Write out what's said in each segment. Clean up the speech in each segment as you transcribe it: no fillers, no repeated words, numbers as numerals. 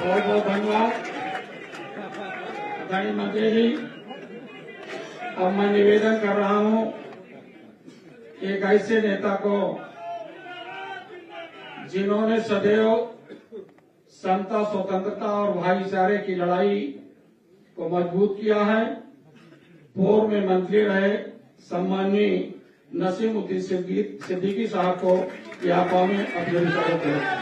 बहुत बहुत धन्यवाद आदरणीय मंत्री जी। अब मैं निवेदन कर रहा हूं कि एक ऐसे नेता को जिन्होंने सदैव समता, स्वतंत्रता और भाईचारे की लड़ाई को मजबूत किया है, पूर्व में मंत्री रहे सम्माननीय नसीमुद्दीन सिद्दीकी साहब को यहाँ पर मैं अभिनंदन करता हूं।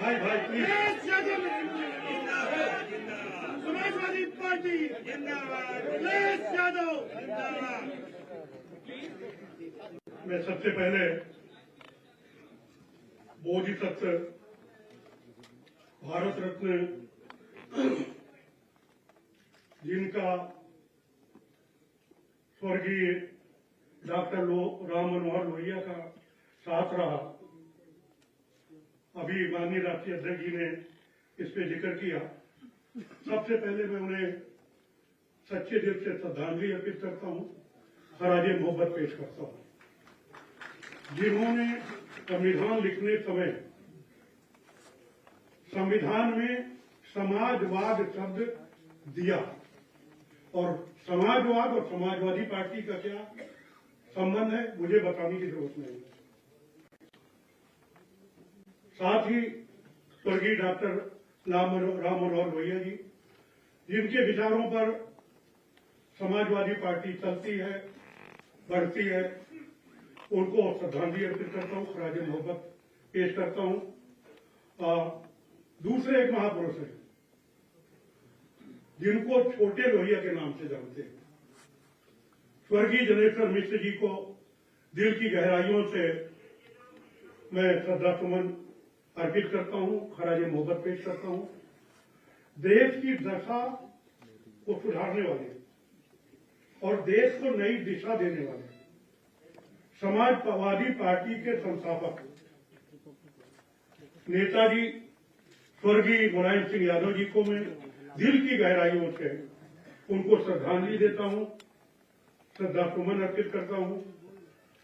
भाई प्लीज। समाजवादी पार्टी जिंदाबाद। मैं सबसे पहले बोधिसत्व भारत रत्न जिनका स्वर्गीय डॉक्टर राम मनोहर लोहिया का साथ रहा, अभी माननीय राष्ट्रीय अध्यक्ष जी ने इस पे जिक्र किया। सबसे पहले मैं उन्हें सच्चे दिल से श्रद्धांजलि अर्पित करता हूं, खराजे मोहब्बत पेश करता हूं। जिन्होंने संविधान लिखने समय संविधान में समाजवाद शब्द दिया, और समाजवाद और समाजवादी पार्टी का क्या संबंध है मुझे बताने की जरूरत नहीं। साथ ही स्वर्गीय डॉक्टर राम मनोहर लोहिया जी, जिनके विचारों पर समाजवादी पार्टी चलती है, बढ़ती है, उनको श्रद्धांजलि अर्पित करता हूं, खराजे मोहब्बत पेश करता हूं। दूसरे एक महापुरुष हैं जिनको छोटे लोहिया के नाम से जानते हैं, स्वर्गीय जनेश्वर मिश्र जी को दिल की गहराइयों से मैं श्रद्धा सुमन अर्पित करता हूं, खराजे मोहब्बत पेश करता हूं। देश की दशा को सुधारने वाले और देश को नई दिशा देने वाले समाजवादी पार्टी के संस्थापक नेताजी स्वर्गीय मुलायम सिंह यादव जी को मैं दिल की गहराइयों से उनको श्रद्धांजलि देता हूं, श्रद्धा सुमन अर्पित करता हूं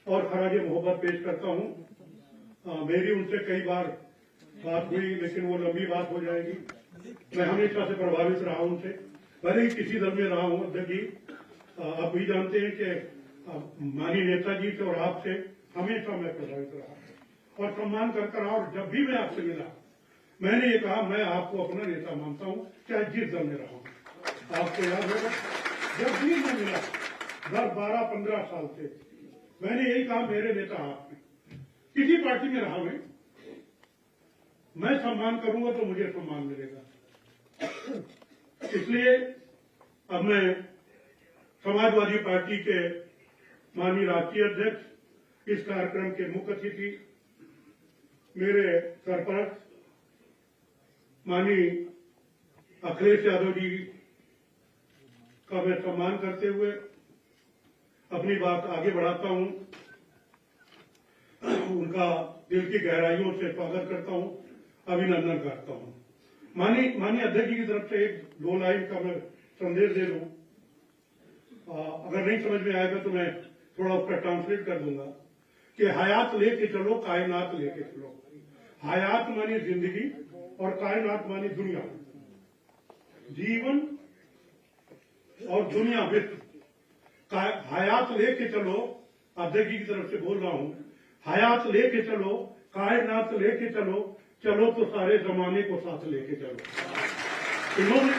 और खराजे मोहब्बत पेश करता हूं। मेरी उनसे कई बार बात हुई, लेकिन वो लंबी बात हो जाएगी। मैं हमेशा से प्रभावित रहा उनसे, भले ही किसी दल में रहा हूं। अध्यक्ष जी आप भी जानते हैं कि माननीय नेताजी से और आपसे हमेशा मैं प्रभावित रहा और सम्मान करता रहा, और जब भी मैं आपसे मिला मैंने ये कहा मैं आपको अपना नेता मानता हूं, चाहे जिस दल में रहा हूं। आपको याद होगा जब भी मैं मिला 10, 12, 15 साल से मैंने यही कहा मेरे नेता आप हैं, किसी पार्टी में रहा मैं सम्मान करूंगा तो मुझे सम्मान मिलेगा। इसलिए अब मैं समाजवादी पार्टी के माननीय राष्ट्रीय अध्यक्ष, इस कार्यक्रम के मुख्य अतिथि, मेरे सरपरस्त माननीय अखिलेश यादव जी का मैं सम्मान करते हुए अपनी बात आगे बढ़ाता हूं। उनका दिल की गहराइयों से स्वागत करता हूं, अभिनंदन करता हूं। माननीय अध्यक्ष जी की तरफ से 1-2 लाइन का मैं संदेश दे दूं। अगर नहीं समझ में आएगा तो मैं थोड़ा उसका ट्रांसलेट कर दूंगा कि हयात लेके चलो, कायनात लेके चलो। हयात मानी जिंदगी और कायनात मानी दुनिया, जीवन और दुनिया विश्व। हयात लेके चलो, अध्यक्ष जी की तरफ से बोल रहा हूं, हयात लेके चलो, कायनात लेके चलो, चलो तो सारे जमाने को साथ लेके चलो। इन्होंने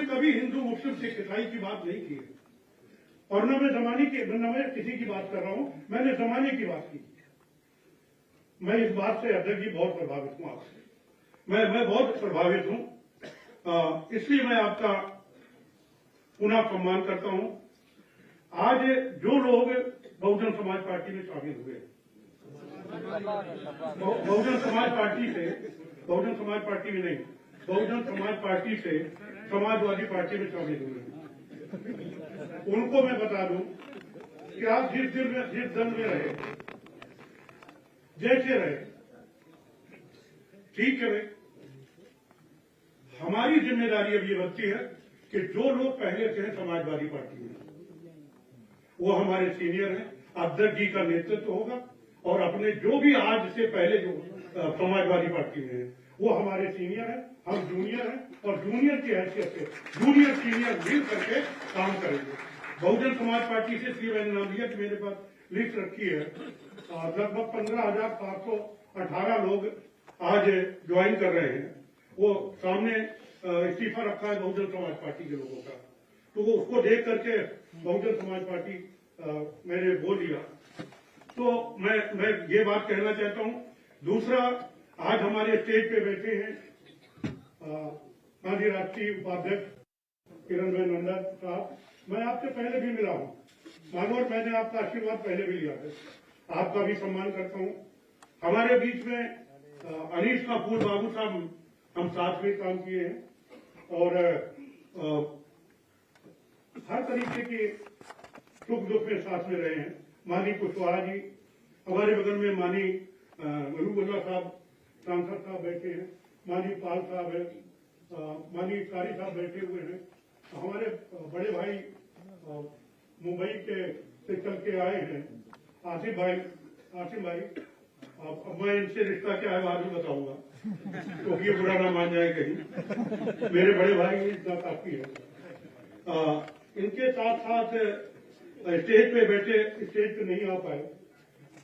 कभी हिंदू मुस्लिम सिख ईसाई की बात नहीं की है, और न मैं किसी की बात कर रहा हूं, मैंने जमाने की बात की। मैं इस बात से अध्यक्ष जी बहुत प्रभावित हूं आपसे, मैं बहुत प्रभावित हूं, इसलिए मैं आपका पुनः सम्मान करता हूं। आज जो लोग बहुजन समाज पार्टी में शामिल हुए, बहुजन समाज पार्टी से, बहुजन समाज पार्टी में नहीं, बहुजन समाज पार्टी से समाजवादी पार्टी में शामिल हुए। उनको मैं बता दूं कि आप जिस दल में रहे, जैसे रहे, ठीक है। हमारी जिम्मेदारी अब ये बनती है कि जो लोग पहले से हैं समाजवादी पार्टी में, वो हमारे सीनियर हैं, अध्यक्ष जी का नेतृत्व होगा, और अपने जो भी आज से पहले जो समाजवादी पार्टी में है वो हमारे सीनियर हैं, हम जूनियर हैं, और जूनियर की हैसियत से जूनियर सीनियर मिल करके काम करेंगे। बहुजन समाज पार्टी से इसलिए मैंने नाम लिया कि मेरे पास लिस्ट रखी है, लगभग 15,718 लोग आज ज्वाइन कर रहे हैं। वो सामने इस्तीफा रखा है बहुजन समाज पार्टी के लोगों का, तो वो उसको देख करके बहुजन समाज पार्टी मैंने बोल दिया। तो मैं ये बात कहना चाहता हूं। दूसरा, आज हमारे स्टेज पे बैठे हैं गांधी राष्ट्रीय उपाध्यक्ष किरण भाई नंदा साहब। मैं आपसे पहले भी मिला हूं, मानोर मैंने आपका आशीर्वाद पहले भी लिया है, आपका भी सम्मान करता हूं। हमारे बीच में अनीश कपूर बाबू साहब, हम साथ में काम किए हैं, और हर तरीके के सुख दुख में साथ में रहे हैं। मानी कुशवाहा जी, हमारे बगल में मानी महबूबुल्लाह साहब सांसद साहब बैठे हैं, मानी पाल साहब है, मानी कारी साहब बैठे हुए हैं। हमारे बड़े भाई मुंबई से चल के आए हैं, आसिफ भाई। अब मैं इनसे रिश्ता क्या है बाद में बताऊंगा, क्योंकि ये बुरा ना मान जाए कहीं। मेरे बड़े भाई इतना काफी है। इनके साथ साथ स्टेज पे बैठे, स्टेज पे नहीं आ पाए,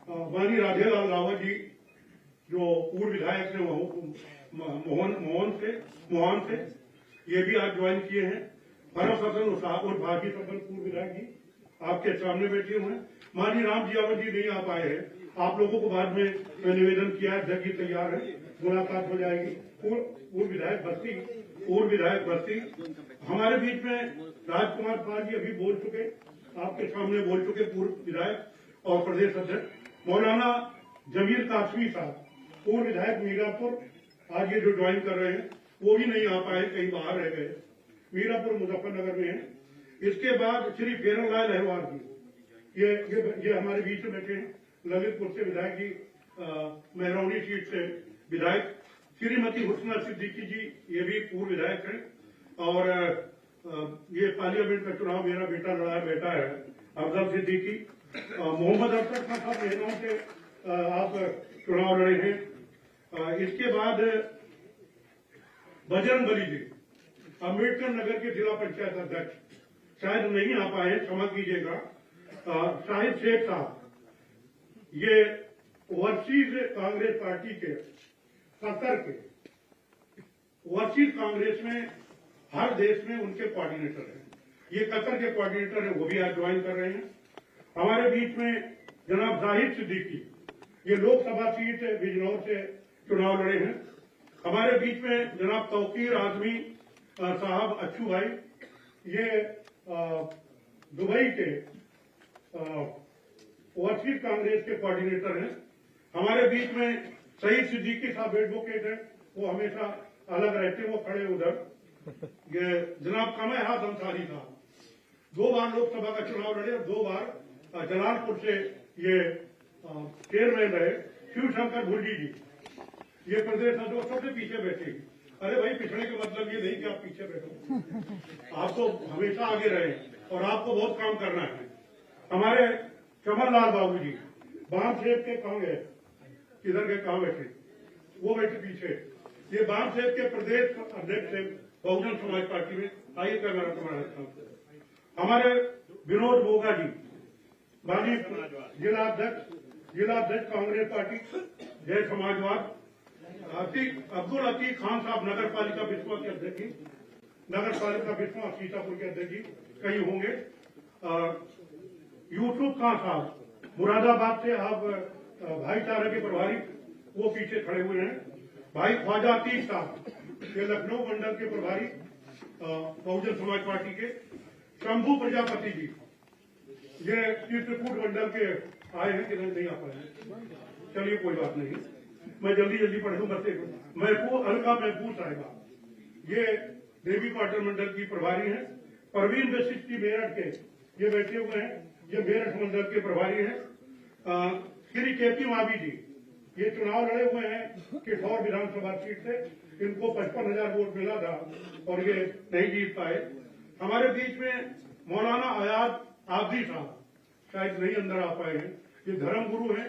मानी राधेलाल रावत जी, जो पूर्व विधायक थे मोहन से, ये भी आज ज्वाइन किए हैं। भरत हसन साहब और भाजी सबल पूर्व विधायक जी आपके सामने बैठे हुए हैं। मानी राम जियावत जी नहीं आ पाए हैं, आप लोगों को बाद में निवेदन किया है, अध्यक्ष जी तैयार है, मुलाकात हो जाएगी। पूर्व विधायक बस्ती हमारे बीच में राजकुमार पाल जी अभी बोल चुके, आपके सामने बोल चुके, पूर्व विधायक और प्रदेश अध्यक्ष। मौलाना जमीर कासमी साहब, पूर्व विधायक मीरापुर, आज ये जो ज्वाइन कर रहे हैं वो भी नहीं आ पाए, कहीं बाहर रह गए, मीरापुर मुजफ्फरनगर में है। इसके बाद श्री फेरन लाल अहवार जी, ये हमारे बीच में बैठे हैं, ललितपुर से विधायक जी, महरौनी सीट से विधायक। श्रीमती हुस्ना सिद्दीकी जी, ये भी पूर्व विधायक हैं, और ये पार्लियामेंट का चुनाव मेरा बेटा है अफजल सिद्दीकी। मोहम्मद अख्तर खान साहब लखनऊ से आप चुनाव लड़े हैं। इसके बाद बजरंग बली जी, अम्बेडकर नगर के जिला पंचायत अध्यक्ष, शायद नहीं आ पाए, क्षमा कीजिएगा। शाहिद शेख साहब, ये ओवरसीज कांग्रेस पार्टी के कतर के, ओवरसीज कांग्रेस में हर देश में उनके कोऑर्डिनेटर हैं, ये कतर के कोऑर्डिनेटर हैं, वो भी आज ज्वाइन कर रहे हैं। हमारे बीच में जनाब जाहिद सिद्दीकी, ये लोकसभा सीट बिजनौर से चुनाव लड़े हैं। हमारे बीच में जनाब तौकीर आजमी साहब अच्छू भाई, ये दुबई के ओवरसीज कांग्रेस के कोऑर्डिनेटर हैं। हमारे बीच में शहीद सिद्दीकी साहब एडवोकेट हैं, वो हमेशा अलग रहते हैं, वो खड़े उधर। ये जनाब कमर हाथ अंसारी साहब, 2 बार लोकसभा का चुनाव लड़े और 2 बार जलालपुर से ये चेयरमैन रहे। शिवशंकर भुल्ली जी, ये प्रदेश अध्यक्ष, सबसे पीछे बैठे। अरे भाई, पिछड़े का मतलब ये नहीं कि आप पीछे बैठो, आप तो हमेशा आगे रहे और आपको बहुत काम करना है। हमारे कमल लाल बाबू जी, बाम सेब के कांग्रेस, किधर के कहां बैठे, वो बैठे पीछे। ये बाम सेब के प्रदेश अध्यक्ष है बहुजन समाज पार्टी में। आइए कैमरा तुम्हारा। हमारे विनोद बोगा जी, बागी जिला अध्यक्ष कांग्रेस पार्टी जय समाजवाद। अब्दुल अतीक खान साहब, नगर पालिका बिस्वा के अध्यक्ष, नगर पालिका बिस्वा सीतापुर के अध्यक्ष जी कहीं होंगे। यूसुफ खान साहब, मुरादाबाद से आप भाईचारा के प्रभारी, वो पीछे खड़े हुए हैं। भाई ख्वाजा अतीक साहब, ये लखनऊ मंडल के प्रभारी बहुजन समाज पार्टी के। शंभू प्रजापति जी, ये चित्रकूट मंडल के आए हैं, किधर नहीं आ पाए। चलिए कोई बात नहीं, मैं जल्दी जल्दी पढ़ दूं। बस महफूज अलका महफूज साहिबा, ये देवी पाटन मंडल की प्रभारी हैं। परवीन बेसिस्टी मेरठ के ये बैठे हुए हैं, ये मेरठ मंडल के प्रभारी हैं। श्री केपी मावी जी, ये चुनाव लड़े हुए हैं किठौर विधानसभा सीट से, इनको 55,000 वोट मिला था और ये नहीं जीत पाए। हमारे बीच में मौलाना अयाज आबदी साहब शायद नहीं अंदर आ पाए हैं, ये धर्म गुरु हैं,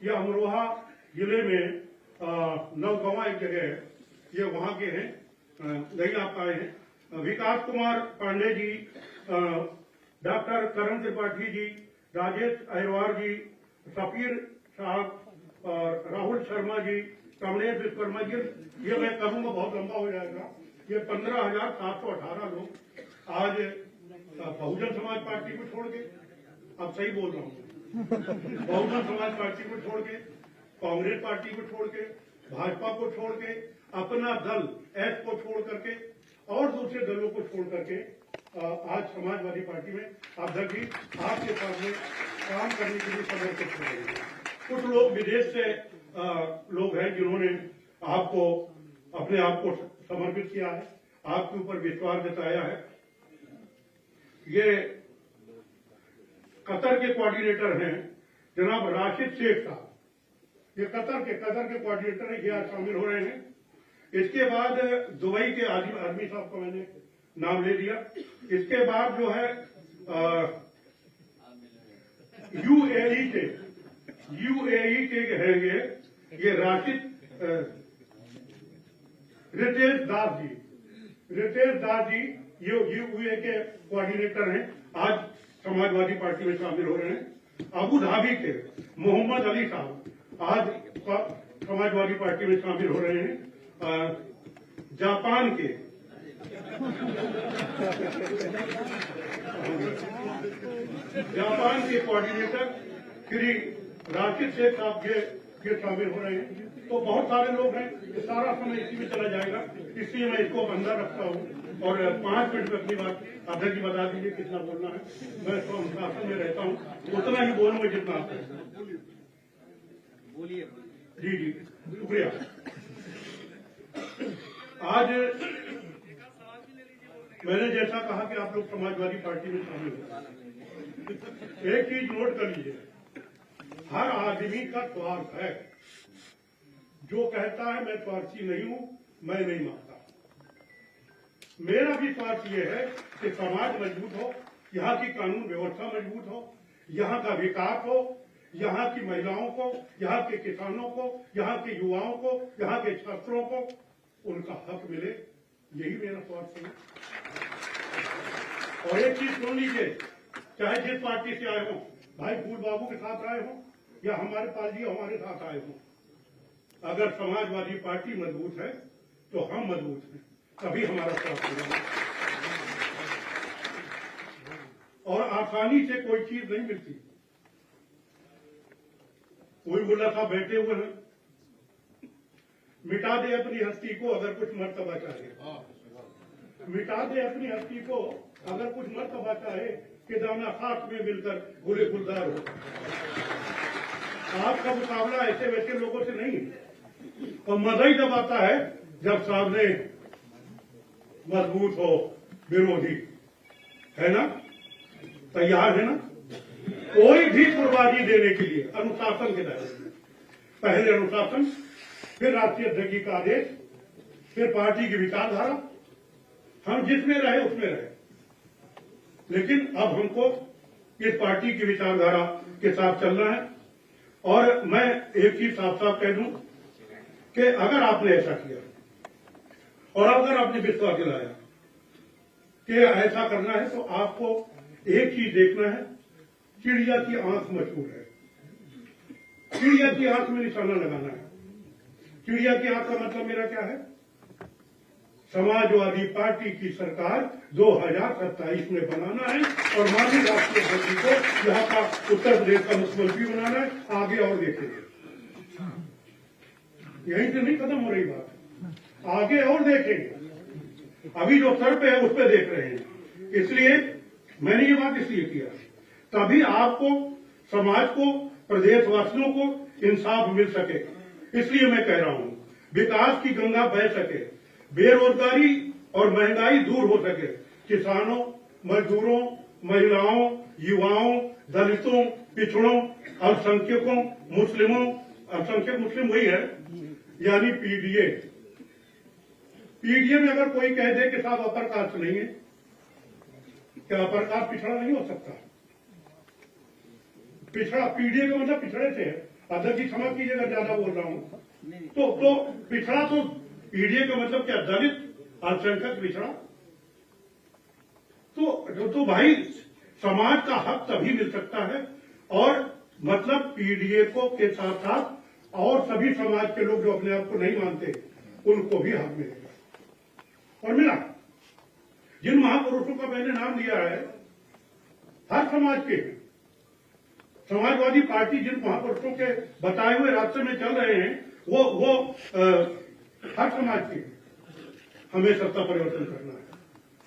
ये अमरोहा जिले में नवगवा एक जगह है, ये वहां के हैं, नहीं आ पाए हैं। विकास कुमार पांडे जी, डॉक्टर करण त्रिपाठी जी, राजेश अहिरवार जी, सफीर साहब, राहुल शर्मा जी, कमलेश विश्वकर्मा जी, ये मैं करूंगा बहुत लंबा हो जाएगा। ये 15,718 लोग आज बहुजन समाज पार्टी को छोड़ के, अब सही बोल रहा हूँ, बहुजन समाज पार्टी को छोड़ के, कांग्रेस पार्टी को छोड़ के, भाजपा को छोड़ के, अपना दल एस को छोड़ करके और दूसरे दलों को छोड़ करके आज समाजवादी पार्टी में अध्यक्ष जी आपके सामने काम करने के लिए समर्पित हो रहे हैं। कुछ लोग विदेश से लोग हैं जिन्होंने आपको अपने आप को समर्पित किया है, आपके ऊपर विश्वास जताया है। ये कतर के कोऑर्डिनेटर हैं जनाब राशिद शेख साहब, ये कतर के कोऑर्डिनेटर हैं, ये आज शामिल हो रहे हैं। इसके बाद दुबई के आदमी साहब का मैंने नाम ले दिया। इसके बाद जो है यूएई के हैं ये राशिद रितेश दास जी ये यूए के कोऑर्डिनेटर हैं, आज समाजवादी पार्टी में शामिल हो रहे हैं। अबू धाबी के मोहम्मद अली साहब आज समाजवादी पार्टी में शामिल हो रहे हैं। जापान के कोऑर्डिनेटर श्री राशिद शेख साहब ये शामिल हो रहे हैं। तो बहुत सारे लोग हैं, ये सारा समय इसी में चला जाएगा, इसलिए मैं इसको अंदर रखता हूँ और 5 मिनट में अपनी बात अध्यक्ष जी बता दीजिए कितना बोलना है। मैं तो अनुशासन में रहता हूँ, उतना ही बोलूंगा जितना आता है। बोलिए। जी शुक्रिया। आज मैंने जैसा कहा कि आप लोग समाजवादी पार्टी में शामिल हो, एक चीज नोट कर लीजिए, हर आदमी का स्वार्थ है। जो कहता है मैं स्वार्थी नहीं हूं, मैं नहीं मानता। मेरा भी स्वार्थ यह है कि समाज मजबूत हो, यहाँ की कानून व्यवस्था मजबूत हो, यहाँ का विकास हो, यहाँ की महिलाओं को, यहाँ के किसानों को, यहाँ के युवाओं को, यहाँ के छात्रों को उनका हक मिले, यही मेरा स्वार्थ है। और एक चीज सुन लीजिए, चाहे जिस पार्टी से आए हो, भाई फूल बाबू के साथ आए हो या हमारे पाल जी हमारे साथ आए हो, अगर समाजवादी पार्टी मजबूत है तो हम मजबूत हैं, तभी हमारा स्वार्थ होगा। और आसानी से कोई चीज नहीं मिलती। कोई मुल्ला साहब बैठे हुए हैं, मिटा दे अपनी हस्ती को अगर कुछ मर्तबा चाहे, मिटा दे अपनी हस्ती को अगर कुछ मर्तबा चाहे कि दाना साथ में मिलकर गुले गुलजार हो। आपका मुकाबला ऐसे वैसे लोगों से नहीं है, और मजा ही तब आता है जब सामने मजबूत हो विरोधी, है ना, तैयार है ना, कोई भी कुर्बानी देने के लिए अनुशासन के दायरे में, पहले अनुशासन, फिर राष्ट्रीय अध्यक्ष जी का आदेश, फिर पार्टी की विचारधारा, हम जिसमें रहे उसमें रहे। लेकिन अब हमको इस पार्टी की विचारधारा के साथ चलना है। और मैं एक चीज साफ साफ कह दूं कि अगर आपने ऐसा किया और अगर आपने विश्वास दिलाया कि ऐसा करना है, तो आपको एक चीज देखना है, चिड़िया की आंख मशहूर है, चिड़िया की आंख में निशाना लगाना है। चिड़िया की आंख का मतलब मेरा क्या है? समाजवादी पार्टी की सरकार 2027 में बनाना है और माननीय राष्ट्रीय अध्यक्ष को यहाँ का उत्तर प्रदेश का मुख्यमंत्री बनाना है। आगे और देखेंगे, यहीं से नहीं खत्म हो रही बात, आगे और देखेंगे। अभी जो सर पे है उस पर देख रहे हैं। इसलिए मैंने ये बात इसलिए किया, तभी आपको, समाज को प्रदेशवासियों को इंसाफ मिल सके। इसलिए मैं कह रहा हूं, विकास की गंगा बह सके, बेरोजगारी और महंगाई दूर हो सके, किसानों, मजदूरों, महिलाओं, युवाओं, दलितों, पिछड़ों, अल्पसंख्यकों, मुस्लिमों, अल्पसंख्यक मुस्लिम वही है, यानी पीडीए में अगर कोई कह दे कि साहब अपर कास्ट नहीं है, क्या अपर कास्ट पिछड़ा नहीं हो सकता? पिछड़ा पीडीए का मतलब पिछड़े से है। अध्यक्ष जी क्षमा कीजिएगा, ज्यादा बोल रहा हूं। तो पिछड़ा तो पीडीए का मतलब क्या? दलित, अल्पसंख्यक, पिछड़ा। तो भाई समाज का हक तभी मिल सकता है, और मतलब पीडीए को के साथ साथ और सभी समाज के लोग जो अपने आप को नहीं मानते उनको भी हक मिलेगा। और मिला। जिन महापुरुषों का मैंने नाम लिया है, हर समाज के, समाजवादी पार्टी जिन महापुरुषों के बताए हुए रास्ते में चल रहे हैं, वो हर समाज के। हमें सत्ता परिवर्तन करना है,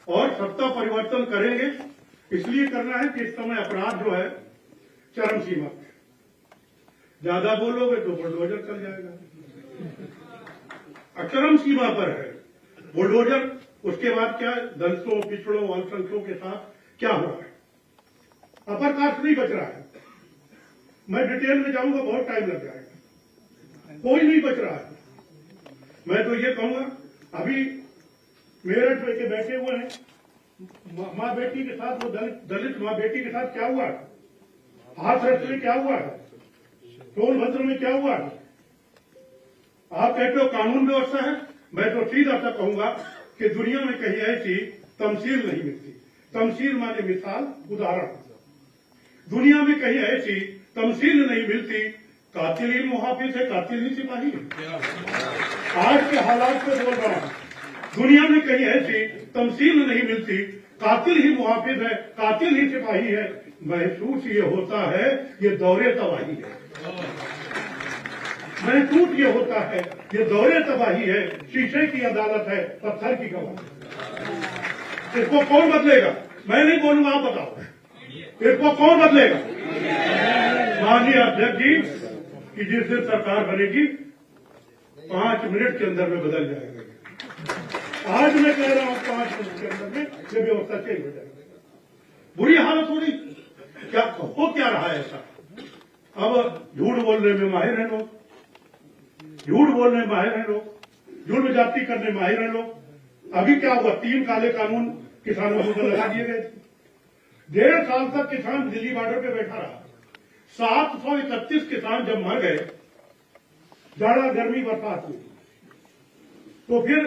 और सत्ता परिवर्तन करेंगे इसलिए करना है कि इस समय अपराध जो है चरम सीमा पे। ज्यादा बोलोगे तो बुलडोजर चल जाएगा। चरम सीमा पर है बुलडोजर। उसके बाद क्या? दलितों, पिछड़ों, अल्पसंख्यकों के साथ क्या हो रहा है? अपर कास्ट नहीं बच रहा है। मैं डिटेल में जाऊंगा, बहुत टाइम लग जाएगा। कोई नहीं बच रहा है। मैं तो ये कहूंगा, अभी मेरठ में के बैठे हुए हैं, माँ बेटी के साथ, वो दलित माँ बेटी के साथ क्या हुआ है? हाथरस में क्या हुआ है? सोनभद्र में क्या हुआ है? आप कहते हो कानून व्यवस्था है। मैं तो सीधा सा कहूंगा कि दुनिया में कहीं ऐसी तमसील नहीं मिलती। तमसील माने मिसाल, उदाहरण। दुनिया में कहीं ऐसी तमसील नहीं मिलती। कातिल ही मुहाफिज है, कातिल ही सिपाही है। आज के हालात में बोल रहा हूं, दुनिया में कहीं ऐसी तमसील नहीं मिलती। कातिल ही मुहाफिज है, कातिल ही सिपाही है। महसूस ये होता है ये दौरे तबाही है। महसूस ये होता है ये दौरे तबाही है। शीशे की अदालत है, पत्थर की गवाही। इसको कौन बदलेगा? मैं नहीं बोलूंगा, आप बताओ इसको कौन बदलेगा? माननीय अध्यक्ष जी की जिस दिन सरकार बनेगी 5 मिनट के अंदर में बदल जाएगा। आज मैं कह रहा हूं 5 मिनट के अंदर में ये व्यवस्था चेंज हो जाएगी। बुरी हालत हो रही, क्या हो क्या रहा है ऐसा? अब झूठ बोलने में माहिर है लोग, झूठ बोलने में माहिर है लोग, जुर्म जाति करने में माहिर है लोग। अभी क्या हुआ? 3 काले कानून किसानों को लगा दिए गए। 1.5 साल तक किसान दिल्ली बॉर्डर पे बैठा रहा। 731 किसान जब मर गए, जाड़ा गर्मी बरसात हुई, तो फिर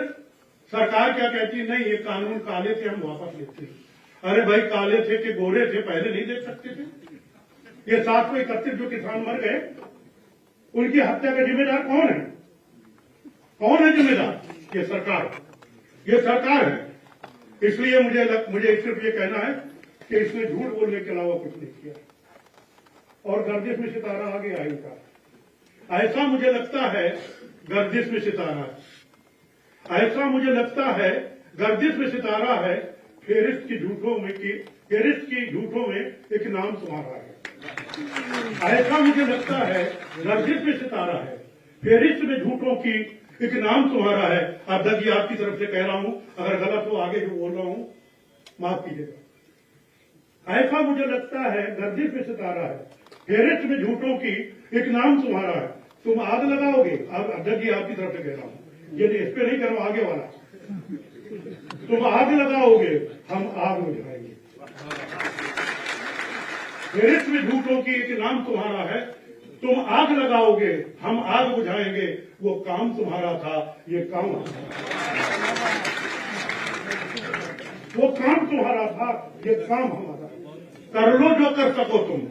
सरकार क्या कहती है? नहीं, ये कानून काले थे, हम वापस लेते हैं। अरे भाई, काले थे कि गोरे थे, पहले नहीं देख सकते थे? ये 731 जो किसान मर गए, उनकी हत्या का जिम्मेदार कौन है? कौन है जिम्मेदार? ये सरकार, ये सरकार है। इसलिए मुझे सिर्फ ये कहना है कि इसने झूठ बोलने के अलावा कुछ नहीं किया, और गर्दिश में सितारा आगे आएगा। ऐसा मुझे लगता है गर्दिश में सितारा, ऐसा मुझे लगता है गर्दिश में सितारा है। फेरिस्त की झूठों में एक नाम तुम्हारा है। ऐसा मुझे लगता है गर्दिश में सितारा है, फेरिस्त में झूठों की एक नाम तुम्हारा है। अध्यक्ष जी आपकी तरफ से कह रहा हूं, अगर गलत हो आगे जो बोल रहा हूं माफ कीजिएगा। ऐसा मुझे लगता है गर्दिश में सितारा है, फेरिस्त में झूठों की एक नाम तुम्हारा है। तुम आग लगाओगे, अध्यक्ष जी आपकी तरफ से कह रहा हूं, ये इस पे नहीं करो, आगे वाला। तुम आग लगाओगे, हम आग बुझाएंगे। फेरिस्त में झूठों की एक नाम तुम्हारा है। तुम आग लगाओगे, हम आग बुझाएंगे। वो काम तुम्हारा था, ये काम वो काम तुम्हारा था, ये काम हमारा। कर लो जो कर सको तुम,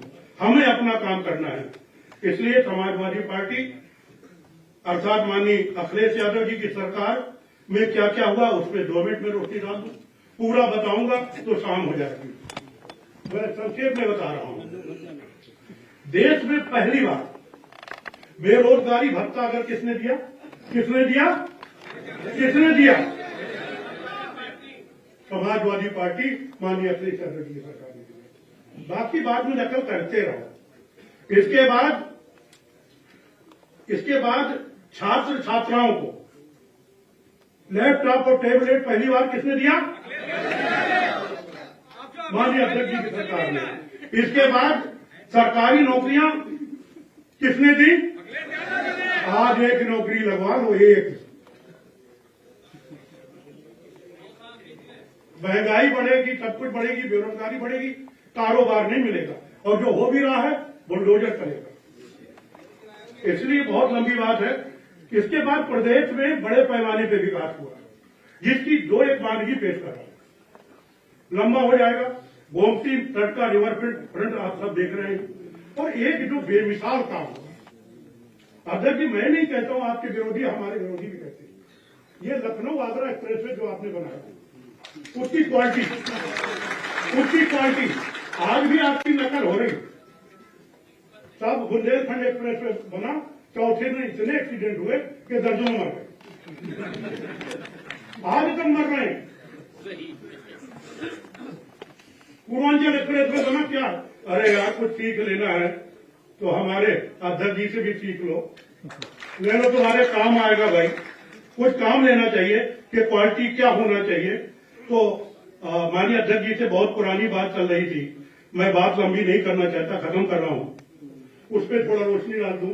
हमें अपना काम करना है। इसलिए समाजवादी पार्टी अर्थात माननीय अखिलेश यादव जी की सरकार में क्या क्या हुआ उसमें 2 मिनट में रोटी डाल दूं। पूरा बताऊंगा तो शाम हो जाएगी। मैं संक्षेप में बता रहा हूं। देश में पहली बार बेरोजगारी भत्ता अगर किसने दिया? किसने दिया? किसने दिया? समाजवादी पार्टी माननीय अखिलेश यादव जी की सरकार ने दिया। बाकी बाद में नकल करते रहो। इसके बाद छात्र छात्राओं को लैपटॉप और टैबलेट पहली बार किसने दिया? माननीय अध्यक्ष जी की सरकार ने। इसके बाद सरकारी नौकरियां किसने दी? आज एक नौकरी लगवा लो, एक। महंगाई बढ़ेगी, सब कुछ बढ़ेगी, बेरोजगारी बढ़ेगी, कारोबार नहीं मिलेगा, और जो हो भी रहा है बुलडोजर करेगा। इसलिए बहुत लंबी बात है। इसके बाद प्रदेश में बड़े पैमाने पर विकास हुआ, जिसकी दो एक मानगी पेश कर रहा हूं। लंबा हो जाएगा, गोमती तट का रिवर फ्रंट आप सब देख रहे हैं, और एक जो बेमिसाल काम हुआ। अध्यक्ष जी, मैं नहीं कहता हूं, आपके विरोधी हमारे विरोधी भी कहते हैं, ये लखनऊ आगरा एक्सप्रेसवे जो आपने बनाया, उसकी क्वालिटी आज भी आपकी नकल हो रही। सब बुंदेलखंड एक्सप्रेसवे बना, चौथे में इतने एक्सीडेंट हुए कि दर्जनों मर गए, आज तक मर रहे हैं। पूर्वांचल एक्सप्रेसवे बना, क्या? अरे यार, कुछ सीख लेना है तो हमारे अध्यक्ष जी से भी सीख लो, ले लो, तुम्हारे काम आएगा भाई। कुछ काम लेना चाहिए कि क्वालिटी क्या होना चाहिए। तो माननीय अध्यक्ष जी से बहुत पुरानी बात चल रही थी, मैं बात लंबी नहीं करना चाहता, खत्म कर रहा हूं। उस पर थोड़ा रोशनी डाल दूं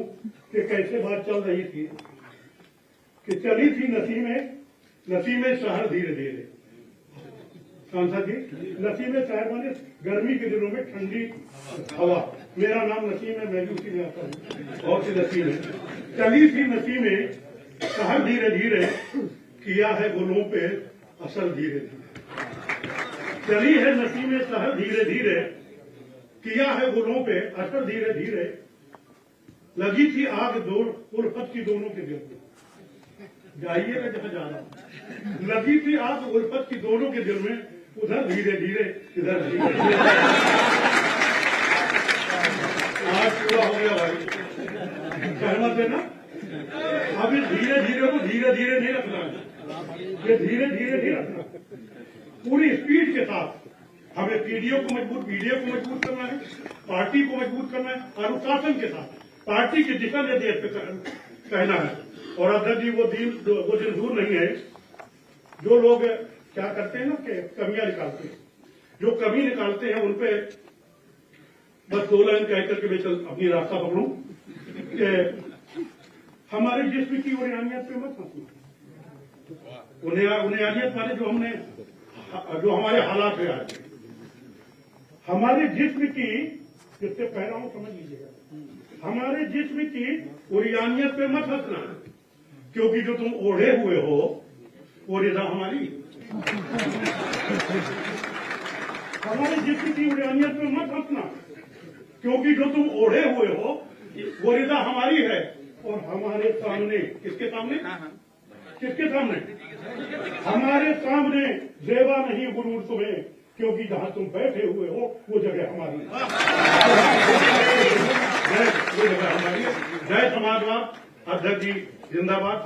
कि कैसे बात चल रही थी, कि चली थी नसीमें शहर धीरे धीरे। सांसद जी, नसीमें शहर माने गर्मी के दिनों में ठंडी हवा। मेरा नाम नसीम है, मैं भी उसी में आता हूँ, बहुत सी नसीम है। चली थी नसीमें शहर धीरे धीरे, किया है गुलों पे असर धीरे धीरे। चली है नसीमें शहर धीरे धीरे, किया है गुलों पे असर धीरे धीरे। लगी थी आग दो उल्फत की दोनों के दिल में, जाइएगा जहां जा रहा। लगी थी आग उल्फत की दोनों के दिल में, उधर धीरे धीरे, इधर धीरे धीरे। आज पूरा हो गया भाई, सहमत है ना? अब इस धीरे धीरे को धीरे धीरे नहीं रखना है, ये धीरे धीरे नहीं रखना, पूरी स्पीड के साथ हमें पीडीओ को मजबूत करना है, पार्टी को मजबूत करना है, अनुशासन के साथ पार्टी के दिशा निर्देश पे कहना है। और अध्यक्ष जी, वो दिन दूर नहीं है जो लोग क्या करते हैं ना कि कमियां निकालते हैं, जो कमी निकालते हैं उन पे बस 2 लाइन कह करके मैं अपनी रास्ता पकड़ूं कि हमारे जिस्म की उन्हें पे मत हंसना। उन्हें माने जो हमारे हालात है आज, हमारे जिस्म की, जिससे कह रहा हूं समझ लीजिएगा, हमारे जिस्म की उरियानियत पे मत हंसना, क्योंकि जो तुम ओढ़े हुए हो वो रिदा हमारी। हमारे जिस्म की उरियानियत पे मत हंसना, क्योंकि जो तुम ओढ़े हुए हो वो रिदा हमारी है। और हमारे सामने, किसके सामने? किसके सामने? हमारे सामने जेबा नहीं गुरूर तुम्हें, क्योंकि जहां तुम बैठे हुए हो वो जगह हमारी है। वो जगह हमारी है। जय समाजवाद। अध्यक्ष जी जिंदाबाद।